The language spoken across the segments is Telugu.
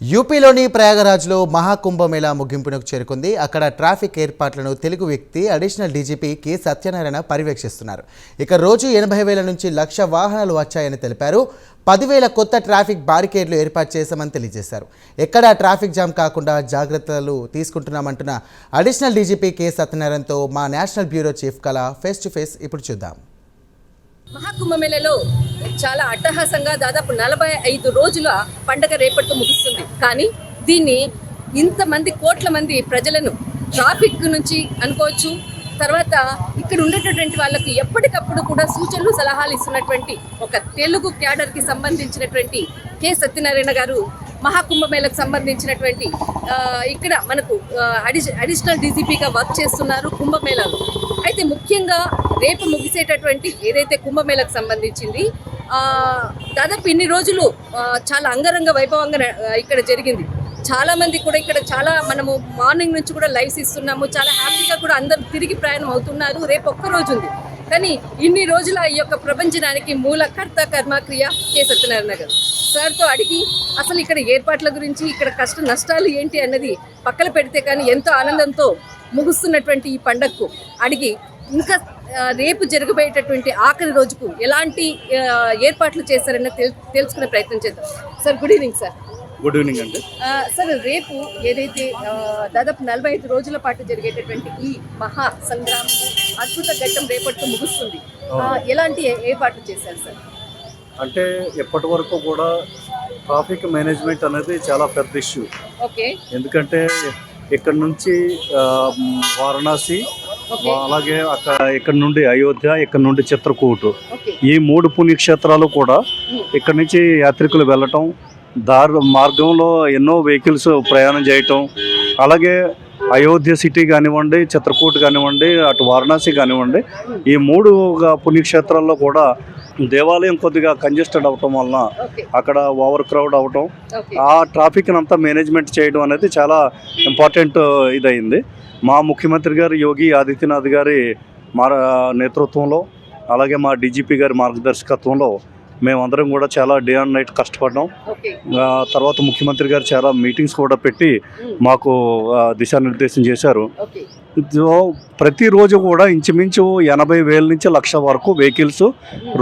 యూపీలోని ప్రయాగరాజ్లో మహాకుంభమేళా ముగింపునకు చేరుకుంది. అక్కడ ట్రాఫిక్ ఏర్పాట్లను తెలుగు వ్యక్తి అడిషనల్ డీజీపీ కె సత్యనారాయణ పర్యవేక్షిస్తున్నారు. ఇక రోజు 80,000 నుంచి 1,00,000 వాహనాలు వచ్చాయని తెలిపారు. 10,000 కొత్త ట్రాఫిక్ బారికేడ్లు ఏర్పాటు చేశామని తెలియజేశారు. ఎక్కడా ట్రాఫిక్ జామ్ కాకుండా జాగ్రత్తలు తీసుకుంటున్నామంటున్న అడిషనల్ డీజీపీ కె సత్యనారాయణతో మా నేషనల్ బ్యూరో చీఫ్ కళ ఫేస్ టు ఫేస్ ఇప్పుడు చూద్దాం. మహాకుంభమేళలో చాలా అట్టహాసంగా దాదాపు 45 రోజుల పండగ రేపటితో ముగుస్తుంది. కానీ దీన్ని ఇంతమంది కోట్ల మంది ప్రజలను ట్రాఫిక్ నుంచి అనుకోవచ్చు, తర్వాత ఇక్కడ ఉండేటటువంటి వాళ్ళకి ఎప్పటికప్పుడు కూడా సూచనలు సలహాలు ఇస్తున్నటువంటి ఒక తెలుగు క్యాడర్కి సంబంధించినటువంటి కె సత్యనారాయణ గారు మహాకుంభమేళకు సంబంధించినటువంటి ఇక్కడ మనకు అడిషనల్ డీజీపీగా వర్క్ చేస్తున్నారు కుంభమేళాలో. అయితే ముఖ్యంగా రేపు ముగిసేటటువంటి ఏదైతే కుంభమేళకు సంబంధించింది దాదాపు ఇన్ని రోజులు చాలా అంగరంగ వైభవంగా ఇక్కడ జరిగింది. చాలామంది కూడా ఇక్కడ మనము మార్నింగ్ నుంచి కూడా లైవ్స్ ఇస్తున్నాము. చాలా హ్యాపీగా కూడా అందరూ తిరిగి ప్రయాణం అవుతున్నారు. రేపు ఒక్కరోజు ఉంది, కానీ ఇన్ని రోజుల ఈ యొక్క ప్రపంచానికి మూల కర్త కర్మక్రియ కె సత్యనారాయణ గారు. సార్తో అడిగి అసలు ఇక్కడ ఏర్పాట్ల గురించి, ఇక్కడ కష్ట నష్టాలు ఏంటి అన్నది పక్కన పెడితే కానీ ఎంతో ఆనందంతో ముగుస్తున్నటువంటి ఈ పండగకు అడిగి ఇంకా రేపు జరగబోయేటటువంటి ఆఖరి రోజుకు ఎలాంటి ఏర్పాట్లు చేస్తారని తెలుసుకునే ప్రయత్నం చేద్దాం. Sir, good evening. Sir, good evening అండి. సార్, రేపు ఏదైతే దాదాపు 45 రోజుల పాటు జరిగేటటువంటి ఈ మహా సంగ్రామము అద్భుత ఘట్టం రేపటితో ముగుస్తుంది. ఎలాంటి ఏర్పాట్లు చేశారు సార్? అంటే ఎప్పటి వరకు కూడా ట్రాఫిక్ మేనేజ్మెంట్ అనేది చాలా పెద్ద ఇష్యూ. ఓకే. ఎందుకంటే ఇక్కడ నుంచి వారణాసి, అలాగే ఇక్కడ నుండి అయోధ్య, ఇక్కడ నుండి చిత్రకూట్, ఈ 3 పుణ్యక్షేత్రాలు కూడా ఇక్కడ నుంచి యాత్రికులు వెళ్ళటం, మార్గంలో ఎన్నో వెహికల్స్ ప్రయాణం చేయటం, అలాగే అయోధ్య సిటీ కానివ్వండి, చిత్రకూట్ కానివ్వండి, అటు వారణాసి కానివ్వండి, ఈ 3 పుణ్యక్షేత్రాల్లో కూడా దేవాలయం కొద్దిగా కంజెస్టెడ్ అవటం వలన అక్కడ ఓవర్ క్రౌడ్ అవటం, ఆ ట్రాఫిక్ అంతా మేనేజ్మెంట్ చేయడం అనేది చాలా ఇంపార్టెంట్ ఇదయింది. మా ముఖ్యమంత్రి గారు యోగి ఆదిత్యనాథ్ గారి నేతృత్వంలో, అలాగే మా డీజీపీ గారి మార్గదర్శకత్వంలో మేమందరం కూడా చాలా డే అండ్ నైట్ కష్టపడ్డాం. తర్వాత ముఖ్యమంత్రి గారు చాలా మీటింగ్స్ కూడా పెట్టి మాకు దిశానిర్దేశం చేశారు. ప్రతిరోజు కూడా ఇంచుమించు 80,000 నుంచి 1,00,000 వరకు వెహికల్స్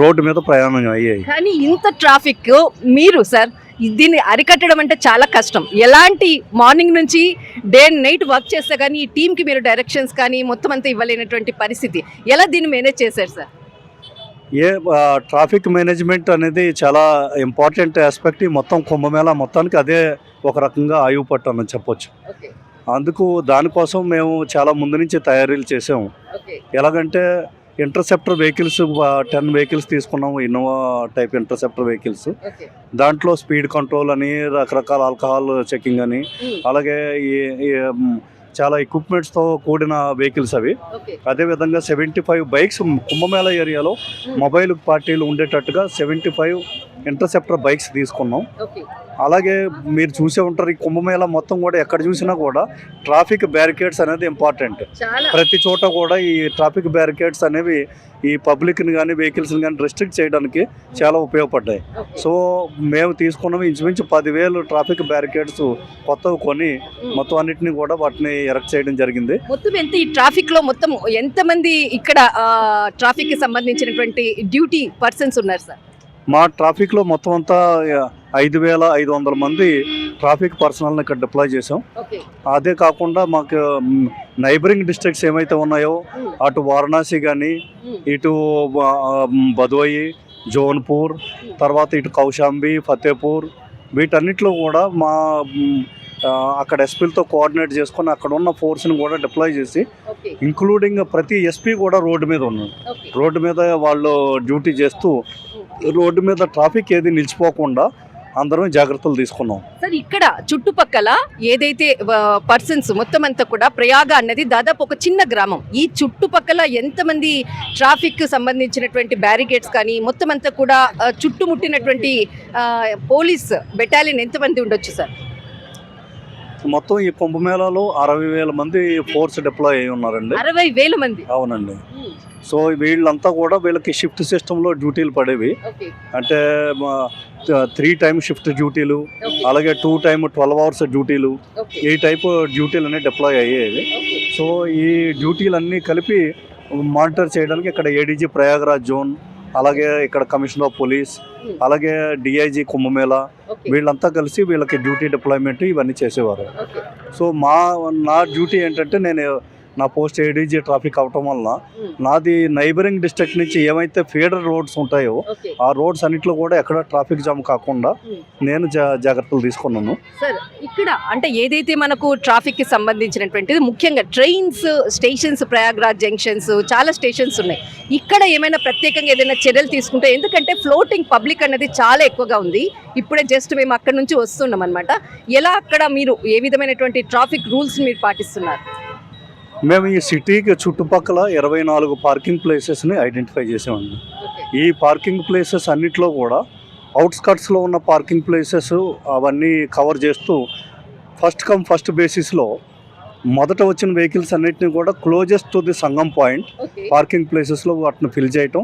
రోడ్డు మీద ప్రయాణం అయ్యాయి. కానీ ఇంత ట్రాఫిక్ మీరు సార్ దీన్ని అరికట్టడం అంటే చాలా కష్టం. ఎలాంటి మార్నింగ్ నుంచి డే అండ్ నైట్ వర్క్ చేస్తే కానీ ఈ టీంకి మీరు డైరెక్షన్స్ కానీ మొత్తం అంతా ఇవ్వలేనటువంటి పరిస్థితి, ఎలా దీన్ని మేనేజ్ చేశారు సార్? ట్రాఫిక్ మేనేజ్మెంట్ అనేది చాలా ఇంపార్టెంట్ ఆస్పెక్ట్. ఈ మొత్తం కుంభమేళా మొత్తానికి అదే ఒక రకంగా ఆయువు పట్టు అని చెప్పొచ్చు. దానికోసం మేము చాలా ముందు నుంచి తయారీలు చేసాము. ఎలాగంటే ఇంటర్సెప్టర్ వెహికల్స్ 10 వెహికల్స్ తీసుకున్నాము, ఇన్నోవా టైప్ ఇంటర్సెప్టర్ వెహికల్స్. దాంట్లో స్పీడ్ కంట్రోల్ అని, రకరకాల ఆల్కహాల్ చెకింగ్ అని, అలాగే చాలా ఎక్విప్మెంట్స్తో కూడిన వెహికల్స్ అవి. అదేవిధంగా 75 బైక్స్ కుంభమేళా ఏరియాలో మొబైల్ పార్టీలు ఉండేటట్టుగా 75 ఇంటర్సెప్టర్ బైక్స్ తీసుకున్నాం. అలాగే మీరు చూసే ఉంటారు, ఈ కుంభమేళా మొత్తం కూడా ఎక్కడ చూసినా కూడా ట్రాఫిక్ బ్యారికేడ్స్ అనేది ఇంపార్టెంట్. ప్రతి చోట కూడా ఈ ట్రాఫిక్ బ్యారికేడ్స్ అనేవి ఈ పబ్లిక్ని కానీ వెహికల్స్ని కానీ రెస్ట్రిక్ట్ చేయడానికి చాలా ఉపయోగపడ్డాయి. సో మేము తీసుకున్నవి ఇంచుమించు 10,000 ట్రాఫిక్ బ్యారికేడ్స్ కొత్తవి కొని మొత్తం అన్నింటినీ కూడా వాటిని ఎరెక్ట్ చేయడం జరిగింది. మొత్తం ఎంత ఈ ట్రాఫిక్ లో మొత్తం ఎంతమంది ఇక్కడ ట్రాఫిక్ కి సంబంధించినటువంటి డ్యూటీ పర్సన్స్ ఉన్నారు సార్? మా ట్రాఫిక్లో మొత్తం అంతా 5,500 మంది ట్రాఫిక్ పర్సనల్ని ఇక్కడ డిప్లాయ్ చేసాం. అదే కాకుండా మాకు నైబరింగ్ డిస్ట్రిక్ట్స్ ఏమైతే ఉన్నాయో, అటు వారణాసి కానీ, ఇటు భదోయి, జోన్పూర్, తర్వాత ఇటు కౌశాంబి, ఫతేపూర్, వీటన్నిటిలో కూడా మా అక్కడ ఎస్పీలతో కోఆర్డినేట్ చేసుకొని అక్కడ ఉన్న ఫోర్స్ని కూడా డిప్లాయ్ చేసి, ఇంక్లూడింగ్ ప్రతి ఎస్పీ కూడా రోడ్డు మీద ఉన్నారు. రోడ్డు మీద వాళ్ళు డ్యూటీ చేస్తూ రోడ్డు మీద ట్రాఫిక్ ఏది నిలిచిపోకుండా అందరం జాగ్రత్తలు తీసుకున్నాం. సార్, ఇక్కడ చుట్టుపక్కల ఏదైతే పర్సన్స్ మొత్తం అంతా కూడా ప్రయాగ అన్నది దాదాపు ఒక చిన్న గ్రామం. ఈ చుట్టుపక్కల ఎంతమంది ట్రాఫిక్ సంబంధించినటువంటి బ్యారికేడ్స్ కానీ మొత్తం అంతా కూడా చుట్టుముట్టినటువంటి పోలీస్ బెటాలియన్ ఎంతమంది ఉండొచ్చు సార్? మొత్తం ఈ కుంభమేళాలో 60,000 మంది ఫోర్స్ డిప్లాయ్ అయి ఉన్నారండి. 60,000 మంది? అవునండి. సో వీళ్ళంతా కూడా వీళ్ళకి షిఫ్ట్ సిస్టంలో డ్యూటీలు పడేవి. అంటే 3 టైమ్ షిఫ్ట్ డ్యూటీలు, అలాగే 2 టైమ్ 12 అవర్స్ డ్యూటీలు, ఈ టైప్ డ్యూటీలు అనేవి డిప్లాయ్ అయ్యేవి. సో ఈ డ్యూటీలన్నీ కలిపి మానిటర్ చేయడానికి ఇక్కడ ఏడీజీ ప్రయాగరాజ్ జోన్, అలాగే ఇక్కడ కమిషనర్ ఆఫ్ పోలీస్, అలాగే డిఐజీ కుంభమేళా, వీళ్ళంతా కలిసి వీళ్ళకి డ్యూటీ డిప్లాయ్మెంట్ ఇవన్నీ చేసేవారు. సో నా డ్యూటీ ఏంటంటే, నా పోస్ట్ ఏడీజీ ట్రాఫిక్ అవటం వలన నాది నైబరింగ్ డిస్ట్రిక్ట్ నుంచి ఏమైతే ఫీడర్ రోడ్స్ ఉంటాయో ఆ రోడ్స్ అన్నిట్లో కూడా ఎక్కడ ట్రాఫిక్ జామ్ కాకుండా నేను జాగ్రత్తలు తీసుకున్నాను. సార్, ఇక్కడ అంటే ఏదైతే మనకు ట్రాఫిక్ కి సంబంధించినటువంటిది ముఖ్యంగా ట్రైన్స్ స్టేషన్స్, ప్రయాగ్రాజ్ జంక్షన్స్, చాలా స్టేషన్స్ ఉన్నాయి. ఇక్కడ ఏమైనా ప్రత్యేకంగా ఏదైనా చర్యలు తీసుకుంటే, ఎందుకంటే ఫ్లోటింగ్ పబ్లిక్ అనేది చాలా ఎక్కువగా ఉంది. ఇప్పుడే జస్ట్ మేము అక్కడ నుంచి వస్తున్నాం అనమాట. ఎలా అక్కడ మీరు ఏ విధమైనటువంటి ట్రాఫిక్ రూల్స్ మీరు పాటిస్తున్నారు? మేము ఈ సిటీకి చుట్టుపక్కల 24 పార్కింగ్ ప్లేసెస్ని ఐడెంటిఫై చేసామండి. ఈ పార్కింగ్ ప్లేసెస్ అన్నిట్లో కూడా అవుట్స్కట్స్లో ఉన్న పార్కింగ్ ప్లేసెస్ అవన్నీ కవర్ చేస్తూ ఫస్ట్ కమ్ ఫస్ట్ బేసిస్లో మొదట వచ్చిన వెహికల్స్ అన్నిటిని కూడా closest to the Sangam point parking ప్లేసెస్లో వాటిని ఫిల్ చేయటం,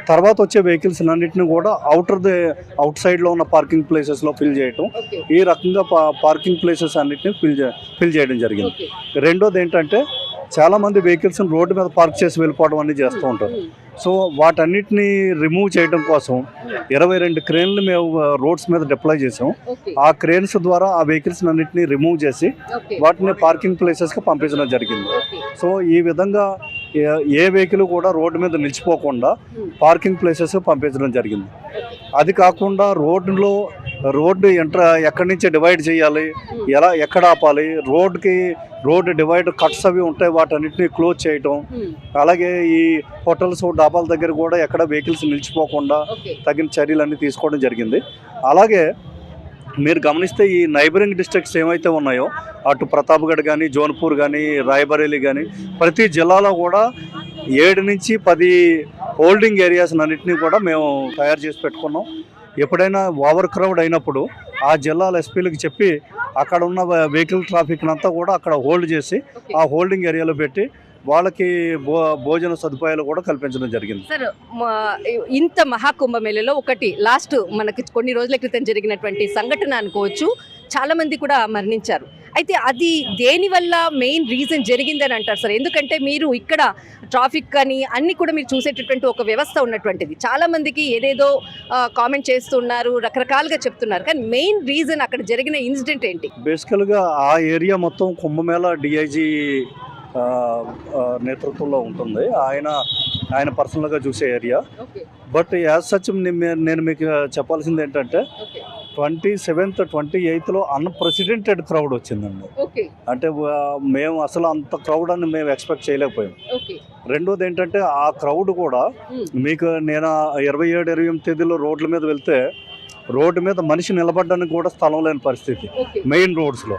తర్వాత వచ్చే వెహికల్స్ అన్నింటిని కూడా అవుట్ సైడ్లో ఉన్న పార్కింగ్ ప్లేసెస్లో ఫిల్ చేయటం, ఈ రకంగా పార్కింగ్ ప్లేసెస్ అన్నిటిని ఫిల్ చేయడం జరిగింది. రెండోది ఏంటంటే, చాలామంది వెహికల్స్ని రోడ్డు మీద పార్క్ చేసి వెళ్ళిపోవడం అనేది చేస్తూ ఉంటారు. సో వాటన్నిటిని రిమూవ్ చేయడం కోసం 22 క్రేన్లు మేము రోడ్స్ మీద డిప్లాయ్ చేసాం. ఆ క్రేన్స్ ద్వారా ఆ వెహికల్స్ అన్నింటినీ రిమూవ్ చేసి వాటిని పార్కింగ్ ప్లేసెస్కి పంపించడం జరిగింది. సో ఈ విధంగా ఏ వెహికల్ కూడా రోడ్డు మీద నిలిచిపోకుండా పార్కింగ్ ప్లేసెస్కి పంపించడం జరిగింది. అది కాకుండా రోడ్డు ఎక్కడి నుంచి డివైడ్ చేయాలి, ఎక్కడ ఆపాలి, రోడ్డు డివైడ్ కట్స్ అవి ఉంటాయి, వాటన్నిటిని క్లోజ్ చేయటం, అలాగే ఈ హోటల్స్ డాబాల దగ్గర కూడా ఎక్కడ వెహికల్స్ నిలిచిపోకుండా తగిన చర్యలన్నీ తీసుకోవడం జరిగింది. అలాగే మీరు గమనిస్తే ఈ నైబరింగ్ డిస్ట్రిక్ట్స్ ఏమైతే ఉన్నాయో, అటు ప్రతాప్గఢ్ కానీ, జోన్పూర్ కానీ, రాయ్బరేలీ కానీ, ప్రతి జిల్లాలో కూడా 7 నుంచి 10 హోల్డింగ్ ఏరియాస్ అన్నింటినీ కూడా మేము తయారు చేసి పెట్టుకున్నాం. ఎప్పుడైనా ఓవర్ క్రౌడ్ అయినప్పుడు ఆ జిల్లాల ఎస్పీలకు చెప్పి అక్కడ ఉన్న వెహికల్ ట్రాఫిక్ అంతా కూడా అక్కడ హోల్డ్ చేసి ఆ హోల్డింగ్ ఏరియాలో పెట్టి వాళ్ళకి భోజన సదుపాయాలు కూడా కల్పించడం జరిగింది. సార్, ఇంత మహాకుంభమేళలో ఒకటి లాస్ట్ మనకి కొన్ని రోజుల క్రితం జరిగినటువంటి సంఘటన అనుకోవచ్చు, చాలా మంది కూడా మరణించారు. అయితే అది దేనివల్ల మెయిన్ రీజన్ జరిగిందని అంటారు సార్? ఎందుకంటే మీరు ఇక్కడ ట్రాఫిక్ కానీ అన్ని కూడా మీరు చూసేటటువంటి ఒక వ్యవస్థ ఉన్నటువంటిది. చాలా మందికి ఏదేదో కామెంట్ చేస్తున్నారు, రకరకాలుగా చెప్తున్నారు, కానీ మెయిన్ రీజన్ అక్కడ జరిగిన ఇన్సిడెంట్ ఏంటి? బేసికల్గా ఆ ఏరియా మొత్తం కుంభమేళా డిఐజీ నేతృత్వంలో ఉంటుంది. ఆయన పర్సనల్గా చూసే ఏరియా. బట్ యాజ్ సచ్ నేను మీకు చెప్పాల్సింది ఏంటంటే, 27th 28th అన్ప్రెసిడెంటెడ్ క్రౌడ్ వచ్చిందండి. అంటే మేము అసలు అంత క్రౌడ్ అని మేము ఎక్స్పెక్ట్ చేయలేకపోయాం. రెండోది ఏంటంటే, ఆ క్రౌడ్ కూడా మీకు నేను 27, 28 తేదీలో రోడ్ల మీద వెళ్తే రోడ్డు మీద మనిషి నిలబడడానికి కూడా స్థలం లేని పరిస్థితి. మెయిన్ రోడ్స్లో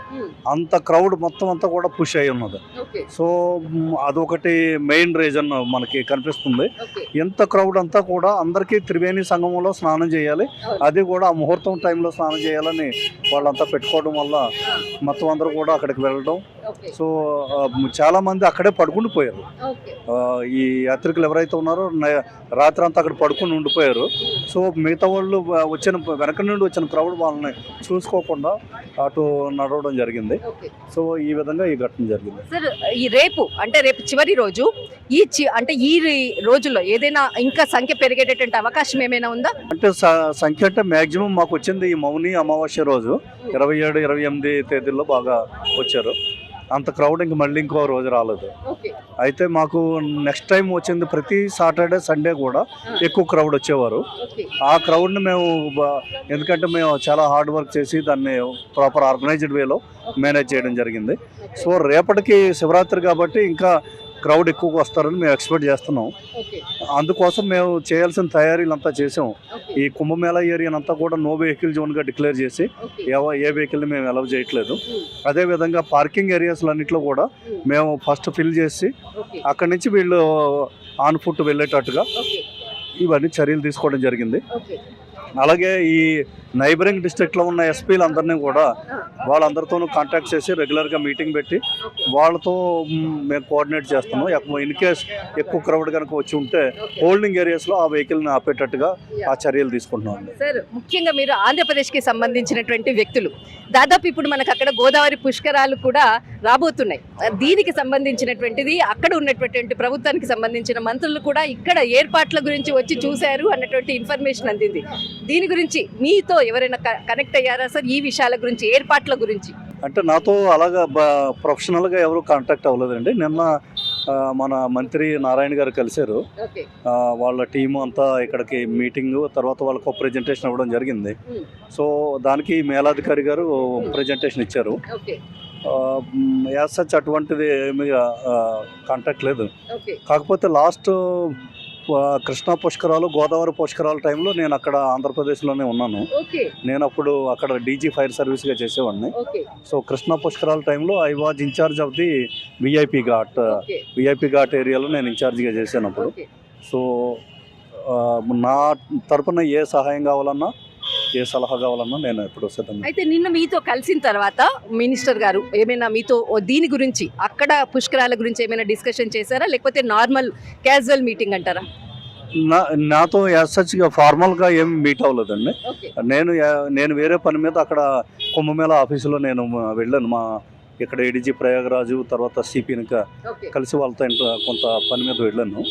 అంత క్రౌడ్ మొత్తం అంతా కూడా పుష్ అయి ఉన్నది. సో అదొకటి మెయిన్ రీజన్ మనకి కనిపిస్తుంది. ఎంత క్రౌడ్ అంతా కూడా అందరికీ త్రివేణి సంగమంలో స్నానం చేయాలి, అది కూడా ఆ ముహూర్తం టైంలో స్నానం చేయాలని వాళ్ళంతా పెట్టుకోవడం వల్ల మొత్తం అందరూ కూడా అక్కడికి వెళ్ళడం. సో చాలామంది అక్కడే పడుకుని పోయారు. ఈ యాత్రికులు ఎవరైతే ఉన్నారో రాత్రి అంతా అక్కడ పడుకుని ఉండిపోయారు. సో మిగతా వాళ్ళు వెనక నుండి వచ్చిన క్రౌడ్ వాళ్ళని చూసుకోకుండా అటు నడవడం జరిగింది. సో ఈ విధంగా ఈ ఘటన జరిగింది. సార్, రేపు చివరి రోజు, ఈ రోజుల్లో ఏదైనా ఇంకా సంఖ్య పెరిగేటటువంటి అవకాశం ఏమైనా ఉందా? అంటే సంఖ్య అంటే మ్యాక్సిమం మాకు వచ్చింది ఈ మౌని అమావాస్య రోజు 27, 28 తేదీల్లో బాగా వచ్చారు. అంత క్రౌడ్ మళ్ళీ ఇంకో రోజు రాలేదు. అయితే మాకు నెక్స్ట్ టైం వచ్చింది ప్రతి సాటర్డే, సండే కూడా ఎక్కువ క్రౌడ్ వచ్చేవారు. ఆ క్రౌడ్ని మేము ఎందుకంటే మేము చాలా హార్డ్ వర్క్ చేసి దాన్ని ప్రాపర్ ఆర్గనైజ్డ్ వేలో మేనేజ్ చేయడం జరిగింది. సో రేపటికి శివరాత్రి కాబట్టి ఇంకా క్రౌడ్ ఎక్కువగా వస్తారని మేము ఎక్స్పెక్ట్ చేస్తున్నాం. అందుకోసం మేము చేయాల్సిన తయారీలంతా చేసాం. ఈ కుంభమేళా ఏరియానంతా కూడా నో వెహికల్ జోన్గా డిక్లేర్ చేసి ఏ వెహికల్ని మేము అలౌ చేయట్లేదు. అదేవిధంగా పార్కింగ్ ఏరియాస్లన్నింటిలో కూడా మేము ఫస్ట్ ఫిల్ చేసి అక్కడి నుంచి వీళ్ళు ఆన్ ఫుట్ వెళ్ళేటట్టుగా ఇవన్నీ చర్యలు తీసుకోవడం జరిగింది. అలాగే ఈ నైబరింగ్ డిస్ట్రిక్ట్లో ఉన్న ఎస్పీలు అందరినీ కూడా వాళ్ళందరితోనూ కాంటాక్ట్ చేసి రెగ్యులర్గా మీటింగ్ పెట్టి వాళ్ళతో మేము కోఆర్డినేట్ చేస్తున్నాం. ఇన్ కేస్ ఎక్కువ క్రౌడ్ కనుక వచ్చి ఉంటే హోల్డింగ్ ఏరియాస్లో ఆ వెహికల్ని ఆపేటట్టుగా ఆ చర్యలు తీసుకుంటున్నాం. సార్, ముఖ్యంగా మీరు ఆంధ్రప్రదేశ్కి సంబంధించినటువంటి వ్యక్తులు, దాదాపు ఇప్పుడు మనకు అక్కడ గోదావరి పుష్కరాలు కూడా రాబోతున్నాయి. దీనికి సంబంధించినటువంటిది అక్కడ ఉన్నటువంటి ప్రభుత్వానికి సంబంధించిన మంత్రులు కూడా ఇక్కడ ఏర్పాట్ల గురించి వచ్చి చూశారు అన్నటువంటి ఇన్ఫర్మేషన్ అందింది. దీని గురించి మీతో ఎవరైనా కనెక్ట్ అయ్యారా సార్, ఈ విషయాల గురించి, ఏర్పాట్ల గురించి? అంటే నాతో అలాగా ప్రొఫెషనల్గా ఎవరు కాంటాక్ట్ అవ్వలేదండి. నిన్న మన మంత్రి నారాయణ గారు కలిశారు. వాళ్ళ టీము అంతా ఇక్కడికి మీటింగ్ తర్వాత వాళ్ళకు ప్రెజెంటేషన్ ఇవ్వడం జరిగింది. సో దానికి మేలాధికారి గారు ప్రెజెంటేషన్ ఇచ్చారు. యాజ్ సచ్ అటువంటిది ఏమి కాంటాక్ట్ లేదు. కాకపోతే లాస్ట్ కృష్ణా పుష్కరాలు, గోదావరి పుష్కరాల టైంలో నేను అక్కడ ఆంధ్రప్రదేశ్లోనే ఉన్నాను. నేను అప్పుడు అక్కడ డీజీ ఫైర్ సర్వీస్గా చేసేవాడిని. సో కృష్ణా పుష్కరాల టైంలో I was incharge of the VIP ghat ఏరియాలో నేను ఇన్ఛార్జిగా చేశాను అప్పుడు. సో నా తరపున ఏ సహాయం కావాలన్నా, ఏ సలహా కావాలన్నా నేను ఎప్పుడు సిద్ధంగా. అయితే నిన్న మీతో కలిసిన తర్వాత మినిస్టర్ గారు ఏమైనా మీతో దీని గురించి, అక్కడ పుష్కరాల గురించి ఏమైనా డిస్కషన్ చేశారా, లేకపోతే నార్మల్ క్యాజువల్ మీటింగ్ అంటారా? నాతో యాజ్ సచ్గా ఫార్మల్గా ఏమి మీట్ అవ్వలేదండి. నేను వేరే పని మీద అక్కడ కుంభమేళా ఆఫీసులో నేను వెళ్ళాను. మా ఇక్కడ ఏడీజీ ప్రయాగరాజు తర్వాత సిపిని కలిసి వాళ్ళతో కొంత పని మీద వెళ్ళాను.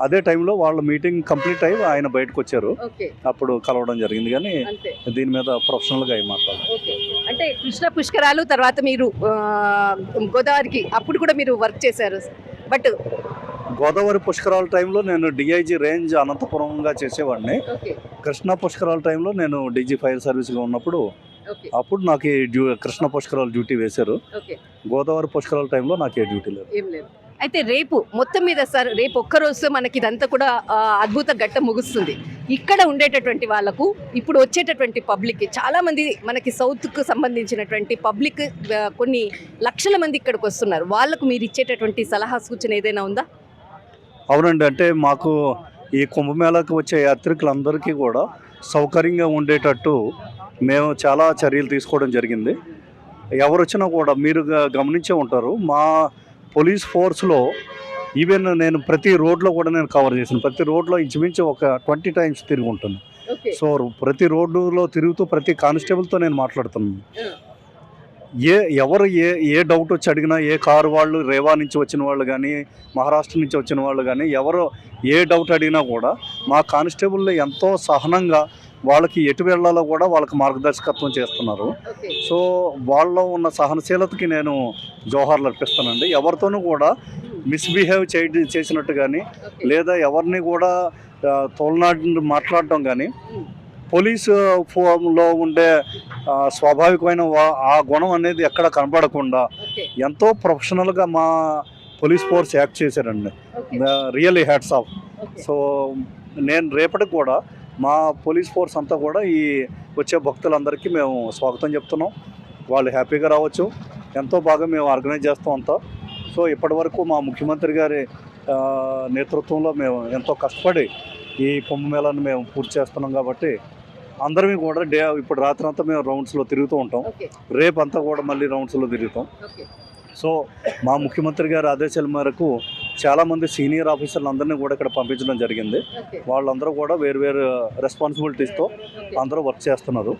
అదే టైంలో వాళ్ళ మీటింగ్ కంప్లీట్ అయ్యి ఆయన బయటకు వచ్చారు. అప్పుడు కలవడం జరిగింది. కానీ దీని మీద ప్రొఫెషనల్గా అయి మాట్లాడారు. అంటే కృష్ణ పుష్కరాలు తర్వాత మీరు గోదావరికి అప్పుడు కూడా మీరు వర్క్ చేశారు. బట్ గోదావరి పుష్కరాల టైంలో నేను డిఐజీ రేంజ్ అనంతపురంగా చేసేవాడిని. కృష్ణా పుష్కరాల టైంలో నేను డీజీ ఫైర్ సర్వీస్గా ఉన్నప్పుడు అప్పుడు నాకు కృష్ణ పుష్కరాల డ్యూటీ వేశారు. గోదావరి పుష్కరాల టైంలో నాకు ఏ డ్యూటీ లేదు. అయితే రేపు మొత్తం మీద సార్, రేపు ఒక్కరోజు మనకి ఇదంతా కూడా అద్భుత ఘట్టం ముగుస్తుంది. ఇక్కడ ఉండేటటువంటి వాళ్ళకు, ఇప్పుడు వచ్చేటటువంటి పబ్లిక్కి, చాలామంది మనకి సౌత్కు సంబంధించినటువంటి పబ్లిక్ కొన్ని లక్షల మంది ఇక్కడికి వస్తున్నారు. వాళ్ళకు మీరు ఇచ్చేటటువంటి సలహా సూచన ఏదైనా ఉందా? అవునండి. అంటే మాకు ఈ కుంభమేళాకు వచ్చే యాత్రికులందరికీ కూడా సౌకర్యంగా ఉండేటట్టు మేము చాలా చర్యలు తీసుకోవడం జరిగింది. ఎవరు వచ్చినా కూడా మీరు గమనించే ఉంటారు, మా పోలీస్ ఫోర్స్లో ఈవెన్ నేను ప్రతి రోడ్లో కూడా నేను కవర్ చేశాను. ప్రతి రోడ్లో ఇంచుమించు ఒక 20 times తిరిగి ఉంటాను. సో ప్రతి రోడ్డులో తిరుగుతూ ప్రతి కానిస్టేబుల్తో నేను మాట్లాడుతున్నాను. ఎవరు ఏ డౌట్ వచ్చి అడిగినా, ఏ కారు వాళ్ళు, రేవా నుంచి వచ్చిన వాళ్ళు కానీ, మహారాష్ట్ర నుంచి వచ్చిన వాళ్ళు కానీ, ఎవరు ఏ డౌట్ అడిగినా కూడా మా కానిస్టేబుల్ ఎంతో సహనంగా వాళ్ళకి ఎటు వెళ్ళాలో కూడా వాళ్ళకి మార్గదర్శకత్వం చేస్తున్నారు. సో వాళ్ళలో ఉన్న సహనశీలతకి నేను జోహార్లు అర్పిస్తానండి. ఎవరితోనూ కూడా మిస్బిహేవ్ చేసినట్టు కానీ, లేదా ఎవరిని కూడా తోలనాడి మాట్లాడటం కానీ, పోలీసులో ఉండే స్వాభావికమైన ఆ గుణం అనేది ఎక్కడ కనపడకుండా ఎంతో ప్రొఫెషనల్గా మా పోలీస్ ఫోర్స్ యాక్ట్ చేశారండి. Really hats off. సో నేను రేపటికి కూడా మా పోలీస్ ఫోర్స్ అంతా కూడా ఈ వచ్చే భక్తులందరికీ మేము స్వాగతం చెప్తున్నాం. వాళ్ళు హ్యాపీగా రావచ్చు. ఎంతో బాగా మేము ఆర్గనైజ్ చేస్తాం అంతా. సో ఇప్పటివరకు మా ముఖ్యమంత్రి గారి నేతృత్వంలో మేము ఎంతో కష్టపడి ఈ కుంభమేళాన్ని మేము పూర్తి చేస్తున్నాం. కాబట్టి అందరమీ కూడా ఇప్పుడు రాత్రి అంతా మేము రౌండ్స్లో తిరుగుతూ ఉంటాం. రేపు అంతా కూడా మళ్ళీ రౌండ్స్లో తిరుగుతాం. సో మా ముఖ్యమంత్రి గారి ఆదేశాల మేరకు చాలామంది సీనియర్ ఆఫీసర్లు అందరినీ కూడా ఇక్కడ పంపించడం జరిగింది. వాళ్ళందరూ కూడా వేరు రెస్పాన్సిబిలిటీస్తో అందరూ వర్క్ చేస్తున్నారు.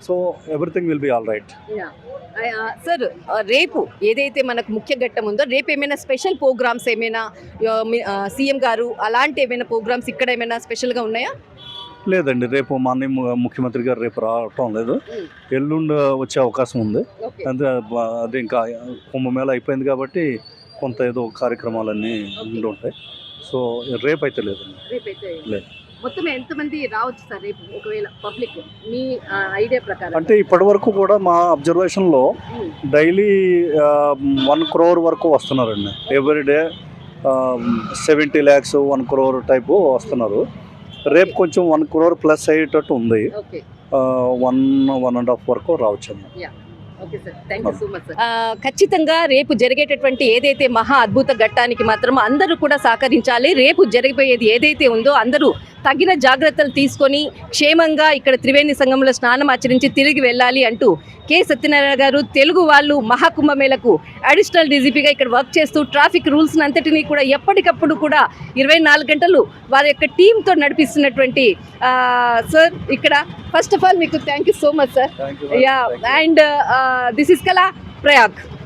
So everything will be all right. Sir, రేపు ఏదైతే మనకు ముఖ్య ఘట్టం ఉందో, రేపు ఏమైనా స్పెషల్ ప్రోగ్రామ్స్ ఏమైనా సీఎం గారు అలాంటి ఏమైనా ప్రోగ్రామ్స్ ఇక్కడ ఏమైనా స్పెషల్గా ఉన్నాయా? లేదండి, రేపు మాన్య ముఖ్యమంత్రి గారు రేపు రావటం లేదు. ఎల్లుండి వచ్చే అవకాశం ఉంది. అంటే అది ఇంకా కుంభమేళా అయిపోయింది కాబట్టి కొంత ఏదో కార్యక్రమాలన్నీ ఉండి ఉంటాయి. సో రేపు అయితే లేదండి. లేదు. మొత్తం ఎంతమంది రావచ్చు సార్ రేపు ఒకవేళ పబ్లిక్ మీ ఐడియా ప్రకారం? అంటే ఇప్పటి వరకు కూడా మా అబ్జర్వేషన్లో డైలీ 1 crore వరకు వస్తున్నారండి. ఎవ్రీడే 70 lakhs 1 crore టైపు వస్తున్నారు. రేపు కొంచెం 1 crore ప్లస్ అయ్యేటట్టు ఉంది. 1.5 వరకు రావచ్చు. Okay sir, thank you so much sir. ఖచ్చితంగా రేపు జరిగేటటువంటి ఏదైతే మహా అద్భుత ఘట్టానికి మాత్రం అందరూ కూడా సహకరించాలి. రేపు జరిగిపోయేది ఏదైతే ఉందో అందరూ తగిన జాగ్రత్తలు తీసుకొని క్షేమంగా ఇక్కడ త్రివేణి సంగంలో స్నానం ఆచరించి తిరిగి వెళ్ళాలి అంటూ కె సత్యనారాయణ గారు తెలుగు వాళ్ళు మహాకుంభమేళకు అడిషనల్ డీజీపీగా ఇక్కడ వర్క్ చేస్తూ ట్రాఫిక్ రూల్స్ అంతటినీ కూడా ఎప్పటికప్పుడు కూడా 24 గంటలు వారి యొక్క టీంతో నడిపిస్తున్నటువంటి సార్ ఇక్కడ ఫస్ట్ ఆఫ్ ఆల్ మీకు thank you so much sir. Yeah, and this is కళా ప్రయాగ్.